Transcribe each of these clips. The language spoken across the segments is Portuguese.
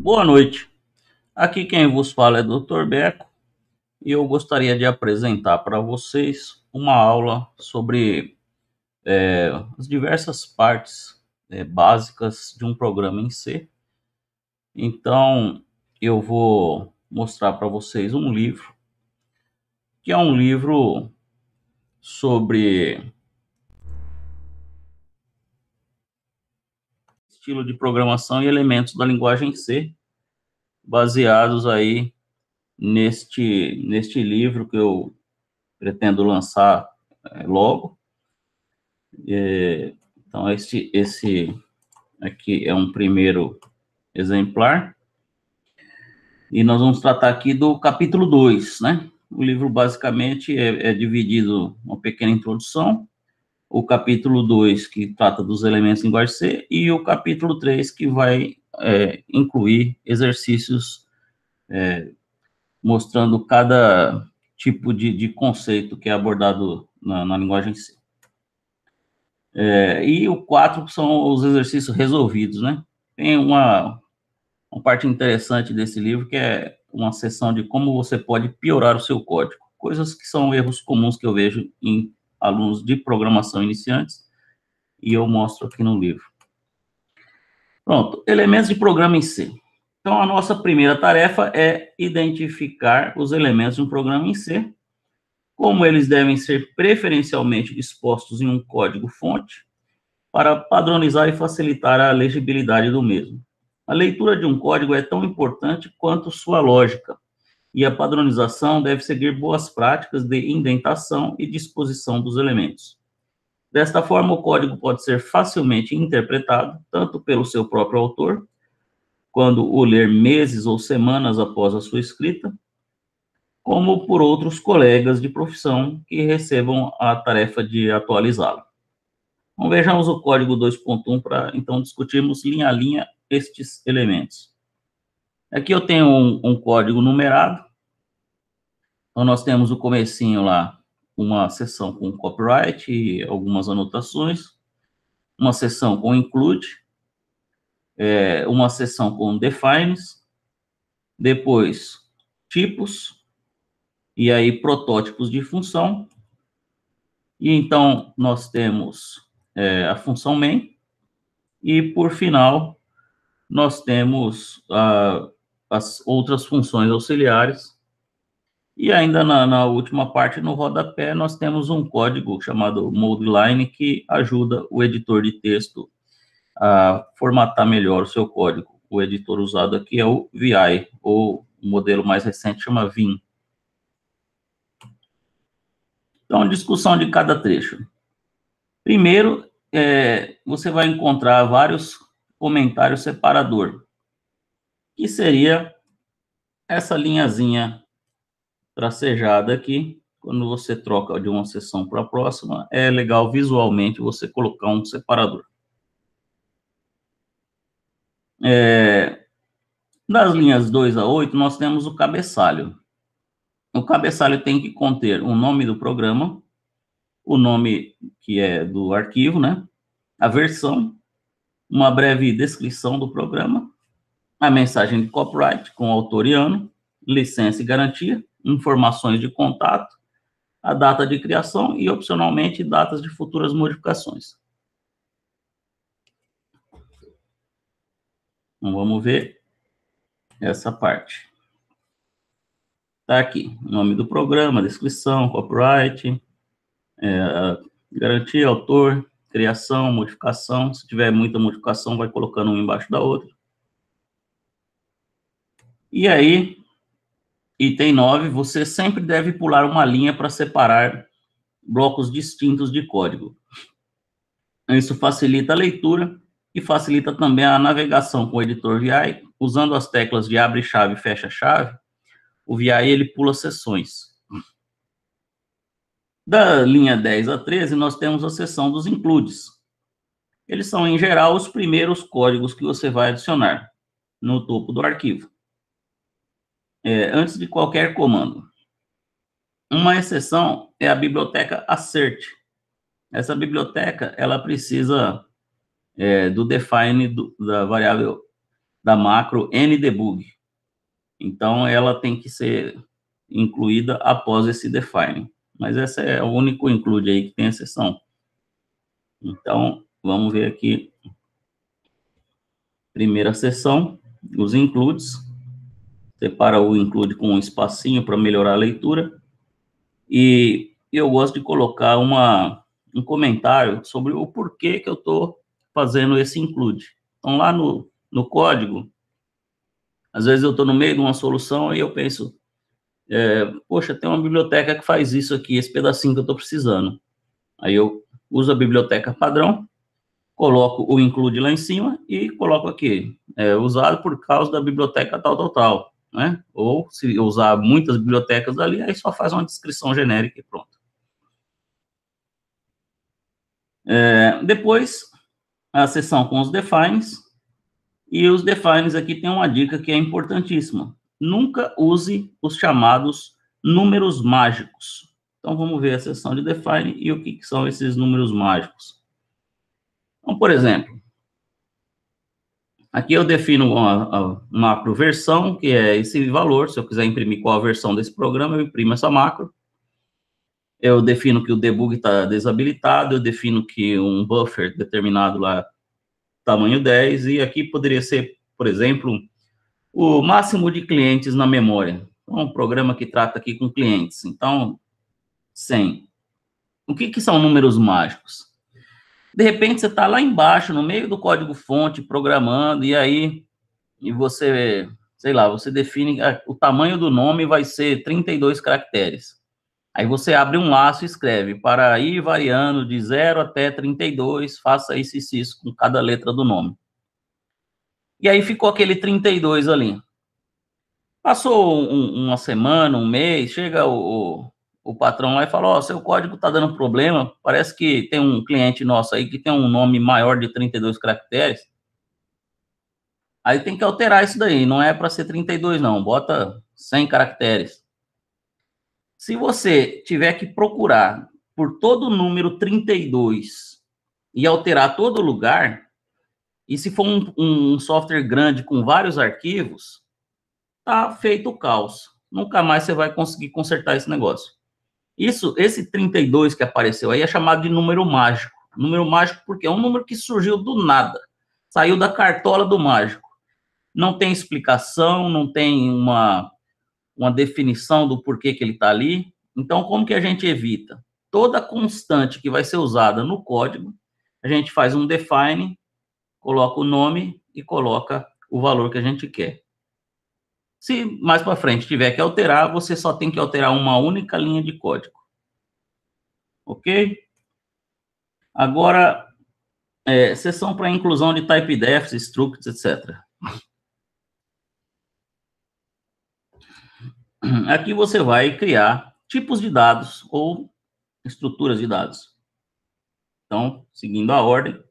Boa noite. Aqui quem vos fala é Dr. Beco e eu gostaria de apresentar para vocês uma aula sobre as diversas partes básicas de um programa em C. Então, eu vou mostrar para vocês um livro, que é um livro sobre estilo de programação e elementos da linguagem C, baseados aí neste livro que eu pretendo lançar logo. Então, esse aqui é um primeiro exemplar. E nós vamos tratar aqui do capítulo 2, né? O livro basicamente é dividido uma pequena introdução, o capítulo 2 que trata dos elementos em linguagem C, e o capítulo 3 que vai incluir exercícios mostrando cada tipo de conceito que é abordado na linguagem C. E o 4 são os exercícios resolvidos, né? Tem uma parte interessante desse livro que é uma seção de como você pode piorar o seu código. Coisas que são erros comuns que eu vejo em alunos de programação iniciantes e eu mostro aqui no livro. Pronto, elementos de programa em C. Então, a nossa primeira tarefa é identificar os elementos de um programa em C, como eles devem ser preferencialmente dispostos em um código-fonte, para padronizar e facilitar a legibilidade do mesmo. A leitura de um código é tão importante quanto sua lógica, e a padronização deve seguir boas práticas de indentação e disposição dos elementos. Desta forma, o código pode ser facilmente interpretado, tanto pelo seu próprio autor, quando o ler meses ou semanas após a sua escrita, como por outros colegas de profissão que recebam a tarefa de atualizá-lo. Então, vejamos o código 2.1 para, então, discutirmos linha a linha estes elementos. Aqui eu tenho um código numerado. Então, nós temos o comecinho lá, uma seção com copyright e algumas anotações, uma seção com include, uma seção com defines, depois tipos, e aí protótipos de função, e então nós temos a função main, e por final nós temos as outras funções auxiliares, e ainda na última parte, no rodapé, nós temos um código chamado Modeline, que ajuda o editor de texto a formatar melhor o seu código. O editor usado aqui é o VI, ou o modelo mais recente chama Vim. Então, discussão de cada trecho. Primeiro, você vai encontrar vários comentários separador, que seria essa linhazinha tracejada aqui. Quando você troca de uma seção para a próxima, é legal visualmente você colocar um separador. Das linhas 2 a 8, nós temos o cabeçalho. O cabeçalho tem que conter o nome do programa, o nome que é do arquivo, né? A versão, uma breve descrição do programa, a mensagem de copyright com autor e ano, licença e garantia, informações de contato, a data de criação e, opcionalmente, datas de futuras modificações. Então, vamos ver essa parte. Está aqui, nome do programa, descrição, copyright, garantia, autor, criação, modificação. Se tiver muita modificação, vai colocando uma embaixo da outra. E aí, item 9, você sempre deve pular uma linha para separar blocos distintos de código. Isso facilita a leitura e facilita também a navegação com o editor VI. Usando as teclas de abre-chave e fecha-chave, o VI ele pula seções. Da linha 10 a 13, nós temos a seção dos includes. Eles são, em geral, os primeiros códigos que você vai adicionar no topo do arquivo, antes de qualquer comando. Uma exceção é a biblioteca assert. Essa biblioteca, ela precisa do define da variável da macro ndebug. Então, ela tem que ser incluída após esse define. Mas essa é o único include aí que tem exceção. Então, vamos ver aqui. Primeira seção, os includes. Separa o include com um espacinho para melhorar a leitura. E eu gosto de colocar um comentário sobre o porquê que eu estou fazendo esse include. Então, lá no código, às vezes eu estou no meio de uma solução e eu penso, poxa, tem uma biblioteca que faz isso aqui, esse pedacinho que eu estou precisando. Aí eu uso a biblioteca padrão, coloco o include lá em cima e coloco aqui, usado por causa da biblioteca tal, né? Ou se eu usar muitas bibliotecas ali, aí só faz uma descrição genérica e pronto. Depois, a seção com os defines, e os defines aqui tem uma dica que é importantíssima. Nunca use os chamados números mágicos. Então, vamos ver a seção de define e o que são esses números mágicos. Então, por exemplo, aqui eu defino a macro versão, que é esse valor. Se eu quiser imprimir qual a versão desse programa, eu imprimo essa macro. Eu defino que o debug está desabilitado, eu defino que um buffer determinado lá, tamanho 10, e aqui poderia ser, por exemplo, o máximo de clientes na memória. Então, um programa que trata aqui com clientes. Então, 100. O que são números mágicos? De repente, você está lá embaixo, no meio do código-fonte, programando, e aí você, sei lá, você define o tamanho do nome vai ser 32 caracteres. Aí você abre um laço e escreve, para ir variando de 0 até 32, faça isso e isso com cada letra do nome. E aí ficou aquele 32 ali. Passou uma semana, um mês, chega o patrão lá e fala, seu código está dando problema, parece que tem um cliente nosso aí que tem um nome maior de 32 caracteres. Aí tem que alterar isso daí, não é para ser 32 não, bota 100 caracteres. Se você tiver que procurar por todo o número 32 e alterar todo lugar, e se for um software grande com vários arquivos, tá feito o caos. Nunca mais você vai conseguir consertar esse negócio. Esse 32 que apareceu aí é chamado de número mágico. Número mágico porque é um número que surgiu do nada. Saiu da cartola do mágico. Não tem explicação, não tem uma definição do porquê que ele está ali. Então, como que a gente evita? Toda constante que vai ser usada no código, a gente faz um define, coloca o nome e coloca o valor que a gente quer. Se mais para frente tiver que alterar, você só tem que alterar uma única linha de código. Ok? Agora, seção para inclusão de typedefs, structs, etc. Aqui você vai criar tipos de dados ou estruturas de dados. Então, seguindo a ordem,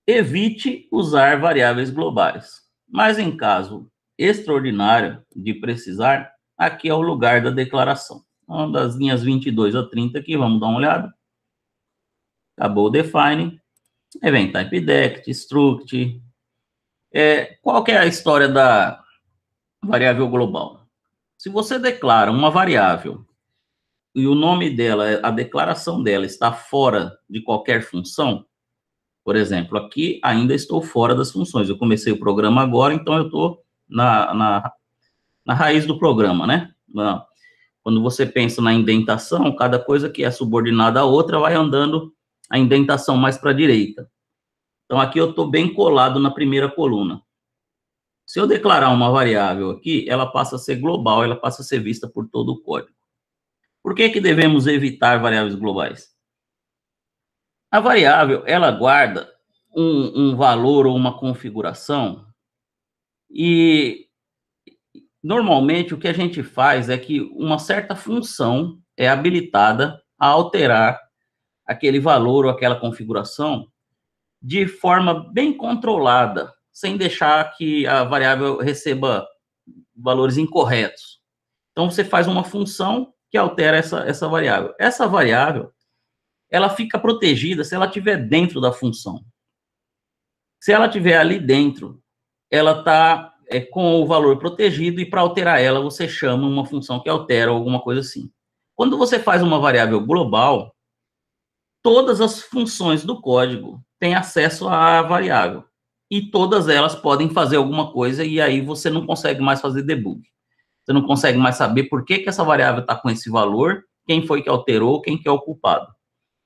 evite usar variáveis globais. Mas em caso extraordinário de precisar, aqui é o lugar da declaração. Então, das linhas 22 a 30 aqui, vamos dar uma olhada. Acabou o define. Aí vem typedect, struct. Qual que é a história da variável global? Se você declara uma variável e o nome dela, a declaração dela está fora de qualquer função, por exemplo, aqui ainda estou fora das funções. Eu comecei o programa agora, então eu estou na raiz do programa, né? Quando você pensa na indentação, cada coisa que é subordinada à outra vai andando a indentação mais para a direita. Então, aqui eu estou bem colado na primeira coluna. Se eu declarar uma variável aqui, ela passa a ser global, ela passa a ser vista por todo o código. Por que devemos evitar variáveis globais? A variável, ela guarda um valor ou uma configuração e, normalmente, o que a gente faz é que uma certa função é habilitada a alterar aquele valor ou aquela configuração de forma bem controlada, sem deixar que a variável receba valores incorretos. Então, você faz uma função que altera essa variável. Essa variável, ela fica protegida se ela estiver dentro da função. Se ela tiver ali dentro, ela está com o valor protegido, e para alterar ela, você chama uma função que altera, alguma coisa assim. Quando você faz uma variável global, todas as funções do código têm acesso à variável, e todas elas podem fazer alguma coisa, e aí você não consegue mais fazer debug. Você não consegue mais saber por que essa variável está com esse valor, quem foi que alterou, quem que é o culpado.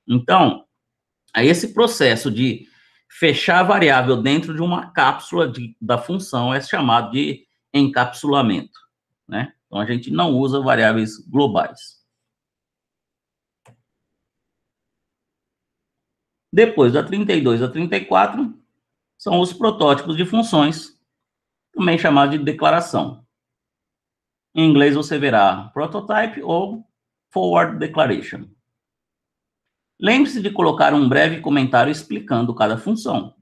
Então, aí esse processo de fechar a variável dentro de uma cápsula da função é chamado de encapsulamento, né? Então, a gente não usa variáveis globais. Depois da 32 a 34, são os protótipos de funções, também chamados de declaração. Em inglês, você verá prototype ou forward declaration. Lembre-se de colocar um breve comentário explicando cada função.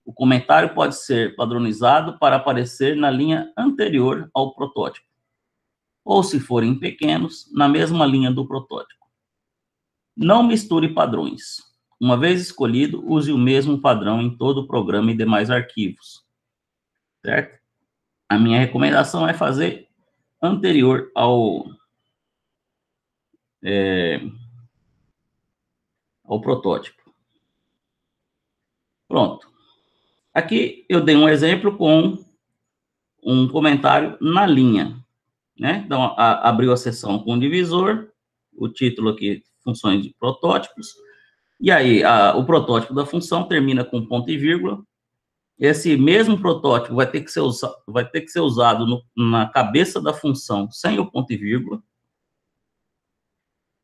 O comentário pode ser padronizado para aparecer na linha anterior ao protótipo, ou, se forem pequenos, na mesma linha do protótipo. Não misture padrões. Uma vez escolhido, use o mesmo padrão em todo o programa e demais arquivos, certo? A minha recomendação é fazer anterior ao protótipo. Pronto. Aqui eu dei um exemplo com um comentário na linha, né? Então, abriu a seção com o divisor, o título aqui, funções de protótipos, e aí o protótipo da função termina com ponto e vírgula. Esse mesmo protótipo vai ter que ser usado na cabeça da função sem o ponto e vírgula.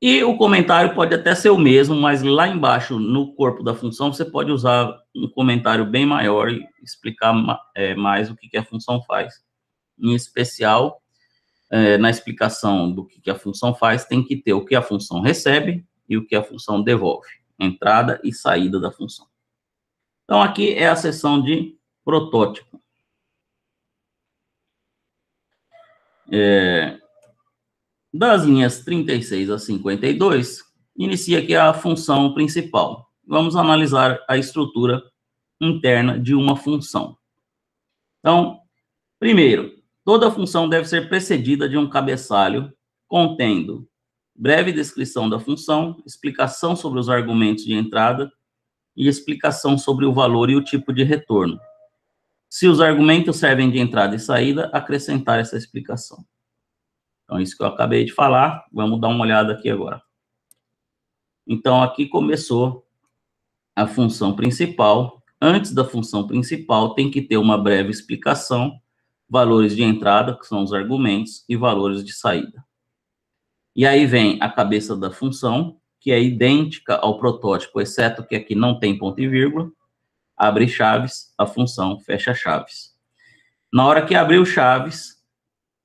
E o comentário pode até ser o mesmo, mas lá embaixo, no corpo da função, você pode usar um comentário bem maior e explicar mais o que a função faz. Em especial, na explicação do que a função faz, tem que ter o que a função recebe e o que a função devolve, entrada e saída da função. Então, aqui é a seção de protótipo. Das linhas 36 a 52, inicia aqui a função principal. Vamos analisar a estrutura interna de uma função. Então, primeiro, toda função deve ser precedida de um cabeçalho contendo breve descrição da função, explicação sobre os argumentos de entrada e explicação sobre o valor e o tipo de retorno. Se os argumentos servem de entrada e saída, acrescentar essa explicação. Então, isso que eu acabei de falar, vamos dar uma olhada aqui agora. Então, aqui começou a função principal. Antes da função principal, tem que ter uma breve explicação, valores de entrada, que são os argumentos, e valores de saída. E aí vem a cabeça da função, que é idêntica ao protótipo, exceto que aqui não tem ponto e vírgula. Abre chaves, a função fecha chaves. Na hora que abriu chaves,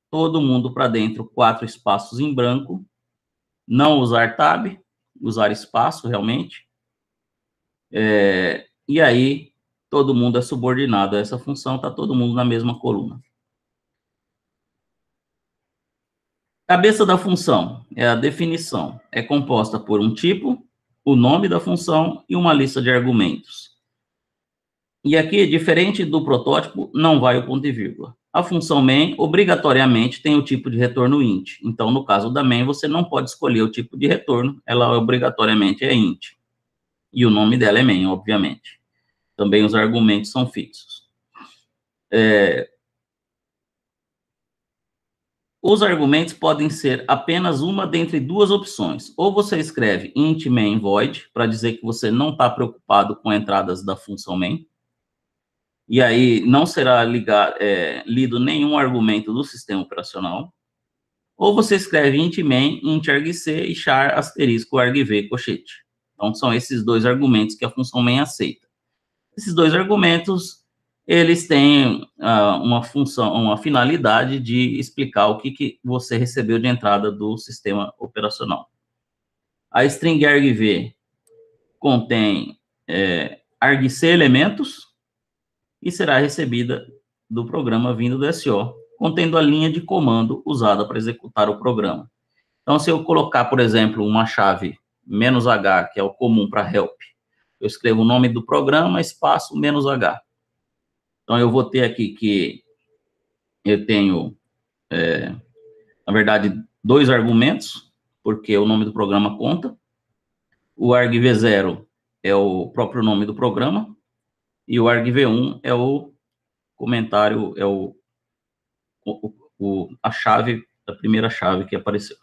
todo mundo para dentro, 4 espaços em branco. Não usar tab, usar espaço realmente. E aí, todo mundo é subordinado a essa função, está todo mundo na mesma coluna. Cabeça da função é a definição. É composta por um tipo, o nome da função e uma lista de argumentos. E aqui, diferente do protótipo, não vai o ponto e vírgula. A função main, obrigatoriamente, tem o tipo de retorno int. Então, no caso da main, você não pode escolher o tipo de retorno, ela obrigatoriamente é int. E o nome dela é main, obviamente. Também os argumentos são fixos. Os argumentos podem ser apenas uma dentre duas opções. Ou você escreve int main void, para dizer que você não está preocupado com entradas da função main. E aí não será lido nenhum argumento do sistema operacional. Ou você escreve int main, int argc e char asterisco argv cochete. Então, são esses dois argumentos que a função main aceita. Esses dois argumentos, eles têm uma finalidade de explicar o que você recebeu de entrada do sistema operacional. A string argv contém argc elementos e será recebida do programa vindo do SO, contendo a linha de comando usada para executar o programa. Então, se eu colocar, por exemplo, uma chave "-h", que é o comum para help, eu escrevo o nome do programa, espaço, "-h". Então, eu vou ter aqui que eu tenho, na verdade, 2 argumentos, porque o nome do programa conta. O argv0 é o próprio nome do programa, e o argv1 é o comentário, é a chave, a primeira chave que apareceu.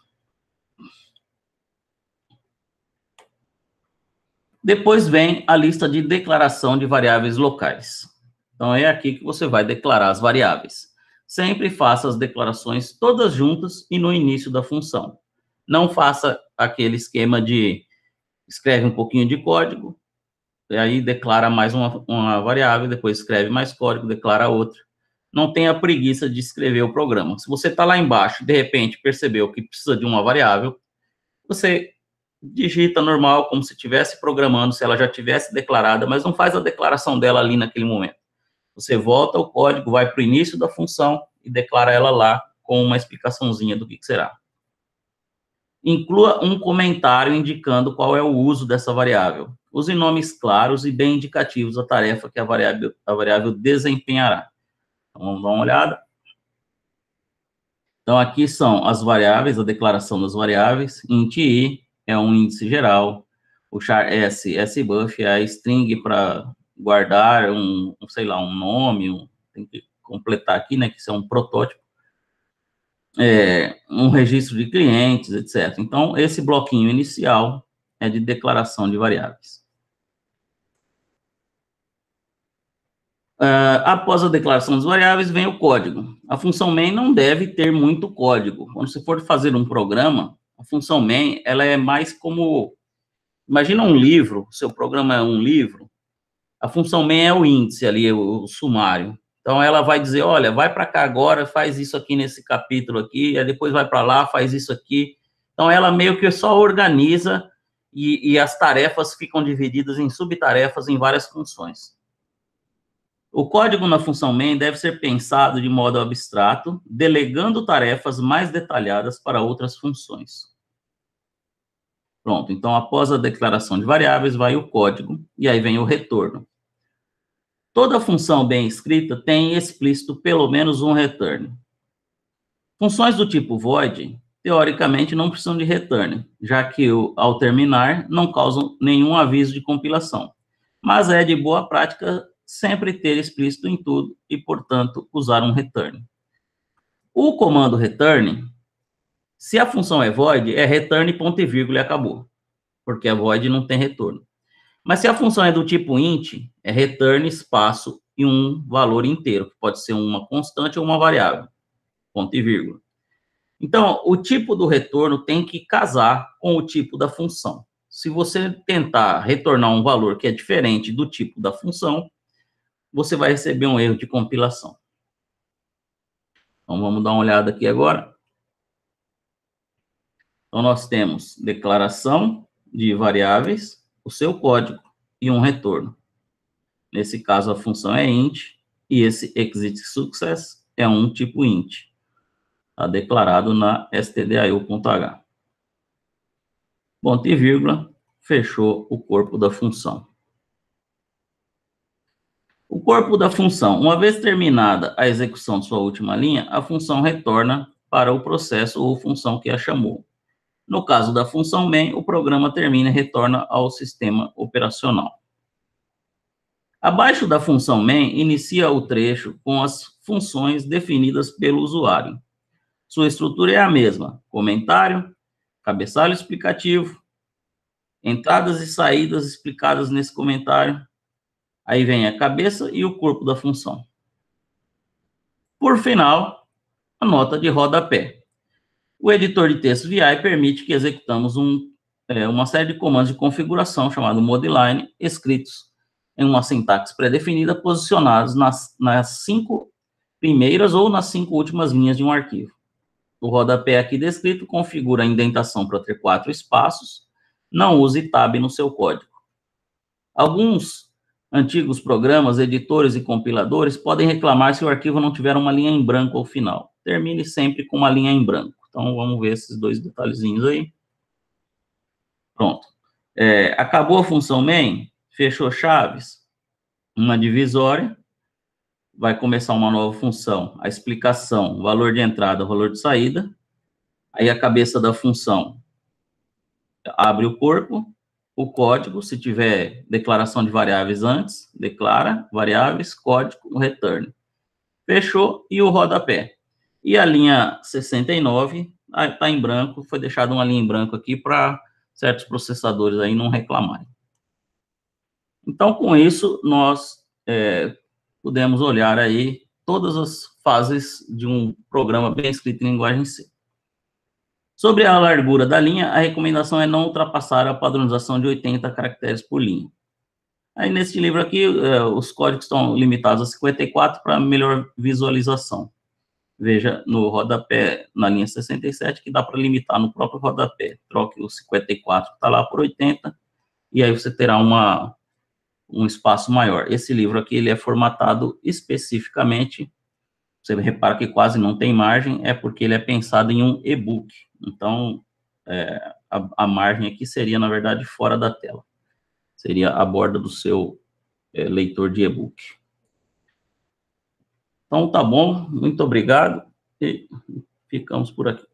Depois vem a lista de declaração de variáveis locais. Então, é aqui que você vai declarar as variáveis. Sempre faça as declarações todas juntas e no início da função. Não faça aquele esquema de escreve um pouquinho de código, e aí declara mais uma variável, depois escreve mais código, declara outra. Não tenha preguiça de escrever o programa. Se você está lá embaixo e, de repente, percebeu que precisa de uma variável, você digita normal, como se estivesse programando, se ela já tivesse declarada, mas não faz a declaração dela ali naquele momento. Você volta ao código, vai para o início da função e declara ela lá com uma explicaçãozinha do que será. Inclua um comentário indicando qual é o uso dessa variável. Use nomes claros e bem indicativos da tarefa que a variável desempenhará. Então, vamos dar uma olhada. Então, aqui são as variáveis, a declaração das variáveis. Int i é um índice geral. O char s, sbuff é a string para guardar sei lá, um nome, tem que completar aqui, né, que isso é um protótipo. Um registro de clientes, etc. Então, esse bloquinho inicial é de declaração de variáveis. Após a declaração das variáveis, vem o código. A função main não deve ter muito código. Quando você for fazer um programa, a função main, ela é mais como... Imagina um livro, seu programa é um livro, a função main é o índice ali, o sumário. Então, ela vai dizer, olha, vai para cá agora, faz isso aqui nesse capítulo aqui, aí depois vai para lá, faz isso aqui. Então, ela meio que só organiza e as tarefas ficam divididas em subtarefas em várias funções. O código na função main deve ser pensado de modo abstrato, delegando tarefas mais detalhadas para outras funções. Pronto, então, após a declaração de variáveis, vai o código, e aí vem o retorno. Toda função bem escrita tem explícito pelo menos um return. Funções do tipo void, teoricamente, não precisam de return, já que, ao terminar, não causam nenhum aviso de compilação. Mas é de boa prática sempre ter explícito em tudo e, portanto, usar um return. O comando return, se a função é void, é return ponto e vírgula e acabou, porque a void não tem retorno. Mas se a função é do tipo int, é return espaço e um valor inteiro, que pode ser uma constante ou uma variável, ponto e vírgula. Então, o tipo do retorno tem que casar com o tipo da função. Se você tentar retornar um valor que é diferente do tipo da função, você vai receber um erro de compilação. Então, vamos dar uma olhada aqui agora. Então, nós temos declaração de variáveis, o seu código e um retorno. Nesse caso, a função é int, e esse exit success é um tipo int. Está declarado na stdio.h. Ponto e vírgula, fechou o corpo da função. O corpo da função, uma vez terminada a execução de sua última linha, a função retorna para o processo ou função que a chamou. No caso da função main, o programa termina e retorna ao sistema operacional. Abaixo da função main, inicia o trecho com as funções definidas pelo usuário. Sua estrutura é a mesma: comentário, cabeçalho explicativo, entradas e saídas explicadas nesse comentário. Aí vem a cabeça e o corpo da função. Por final, a nota de rodapé. O editor de texto VI permite que executamos uma série de comandos de configuração chamado modline, escritos em uma sintaxe pré-definida, posicionados nas 5 primeiras ou nas 5 últimas linhas de um arquivo. O rodapé aqui descrito configura a indentação para ter 4 espaços. Não use tab no seu código. Alguns antigos programas, editores e compiladores podem reclamar se o arquivo não tiver uma linha em branco ao final. Termine sempre com uma linha em branco. Então, vamos ver esses 2 detalhezinhos aí. Pronto. Acabou a função main, fechou chaves, uma divisória, vai começar uma nova função, a explicação, valor de entrada, valor de saída, aí a cabeça da função abre o corpo, o código, se tiver declaração de variáveis antes, declara, variáveis, código, return. Fechou, e o rodapé. E a linha 69 está em branco, foi deixada uma linha em branco aqui para certos processadores aí não reclamarem. Então, com isso, nós podemos olhar aí todas as fases de um programa bem escrito em linguagem C. Sobre a largura da linha, a recomendação é não ultrapassar a padronização de 80 caracteres por linha. Aí, nesse livro aqui, os códigos estão limitados a 54 para melhor visualização. Veja no rodapé, na linha 67, que dá para limitar no próprio rodapé. Troque o 54 que está lá por 80, e aí você terá um espaço maior. Esse livro aqui, ele é formatado especificamente, você repara que quase não tem margem, é porque ele é pensado em um e-book. Então, a margem aqui seria, na verdade, fora da tela. Seria a borda do seu leitor de e-book. Então, tá bom, muito obrigado e ficamos por aqui.